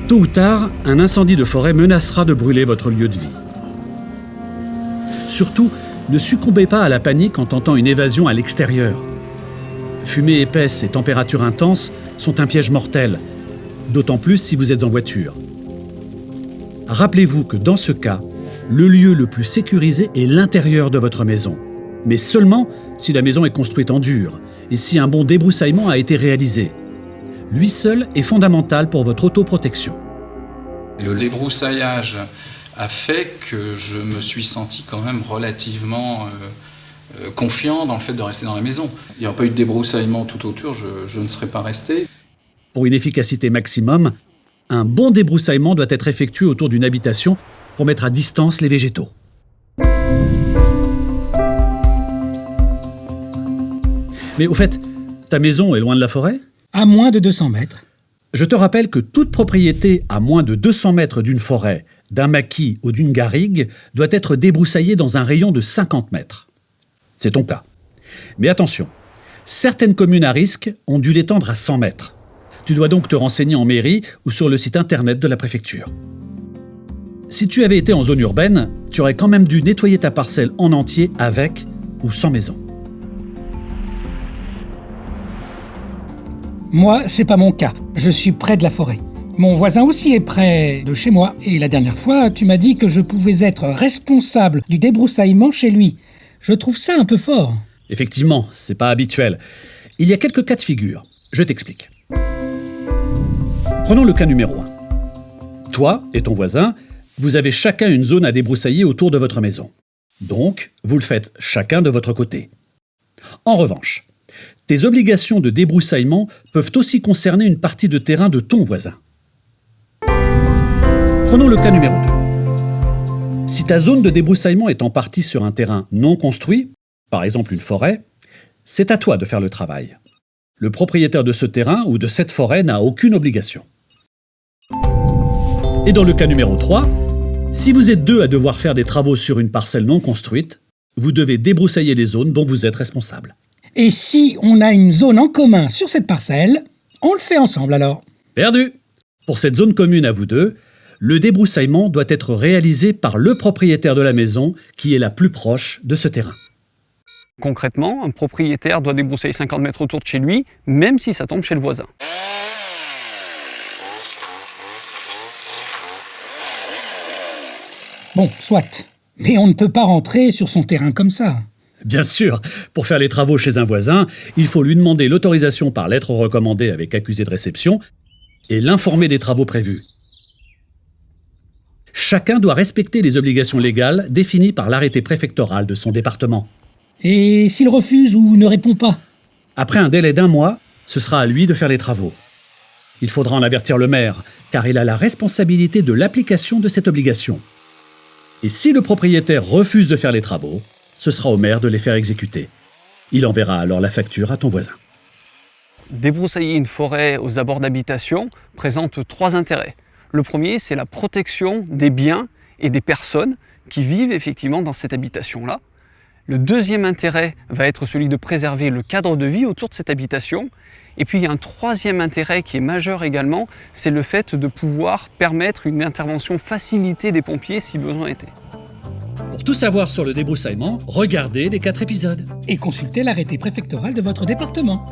Tôt ou tard, un incendie de forêt menacera de brûler votre lieu de vie. Surtout, ne succombez pas à la panique en tentant une évasion à l'extérieur. Fumée épaisse et température intense sont un piège mortel, d'autant plus si vous êtes en voiture. Rappelez-vous que dans ce cas, le lieu le plus sécurisé est l'intérieur de votre maison, mais seulement si la maison est construite en dur et si un bon débroussaillement a été réalisé. Lui seul est fondamental pour votre autoprotection. Le débroussaillage a fait que je me suis senti quand même relativement confiant dans le fait de rester dans la maison. Il n'y aurait pas eu de débroussaillement tout autour, je ne serais pas resté. Pour une efficacité maximum, un bon débroussaillement doit être effectué autour d'une habitation pour mettre à distance les végétaux. Mais au fait, ta maison est loin de la forêt ? À moins de 200 mètres. Je te rappelle que toute propriété à moins de 200 mètres d'une forêt, d'un maquis ou d'une garrigue doit être débroussaillée dans un rayon de 50 mètres. C'est ton cas. Mais attention, certaines communes à risque ont dû l'étendre à 100 mètres. Tu dois donc te renseigner en mairie ou sur le site internet de la préfecture. Si tu avais été en zone urbaine, tu aurais quand même dû nettoyer ta parcelle en entier avec ou sans maison. Moi, c'est pas mon cas. Je suis près de la forêt. Mon voisin aussi est près de chez moi. Et la dernière fois, tu m'as dit que je pouvais être responsable du débroussaillement chez lui. Je trouve ça un peu fort. Effectivement, c'est pas habituel. Il y a quelques cas de figure. Je t'explique. Prenons le cas numéro 1. Toi et ton voisin, vous avez chacun une zone à débroussailler autour de votre maison. Donc, vous le faites chacun de votre côté. En revanche, tes obligations de débroussaillement peuvent aussi concerner une partie de terrain de ton voisin. Prenons le cas numéro 2. Si ta zone de débroussaillement est en partie sur un terrain non construit, par exemple une forêt, c'est à toi de faire le travail. Le propriétaire de ce terrain ou de cette forêt n'a aucune obligation. Et dans le cas numéro 3, si vous êtes deux à devoir faire des travaux sur une parcelle non construite, vous devez débroussailler les zones dont vous êtes responsable. Et si on a une zone en commun sur cette parcelle, on le fait ensemble alors. Perdu! Pour cette zone commune à vous deux, le débroussaillement doit être réalisé par le propriétaire de la maison qui est la plus proche de ce terrain. Concrètement, un propriétaire doit débroussailler 50 mètres autour de chez lui, même si ça tombe chez le voisin. Bon, soit. Mais on ne peut pas rentrer sur son terrain comme ça. Bien sûr, pour faire les travaux chez un voisin, il faut lui demander l'autorisation par lettre recommandée avec accusé de réception et l'informer des travaux prévus. Chacun doit respecter les obligations légales définies par l'arrêté préfectoral de son département. Et s'il refuse ou ne répond pas? Après un délai d'1 mois, ce sera à lui de faire les travaux. Il faudra en avertir le maire, car il a la responsabilité de l'application de cette obligation. Et si le propriétaire refuse de faire les travaux, ce sera au maire de les faire exécuter. Il enverra alors la facture à ton voisin. Débroussailler une forêt aux abords d'habitation présente 3 intérêts. Le premier, c'est la protection des biens et des personnes qui vivent effectivement dans cette habitation-là. Le deuxième intérêt va être celui de préserver le cadre de vie autour de cette habitation. Et puis il y a un troisième intérêt qui est majeur également, c'est le fait de pouvoir permettre une intervention facilitée des pompiers si besoin était. Pour tout savoir sur le débroussaillement, regardez les 4 épisodes. Et consultez l'arrêté préfectoral de votre département.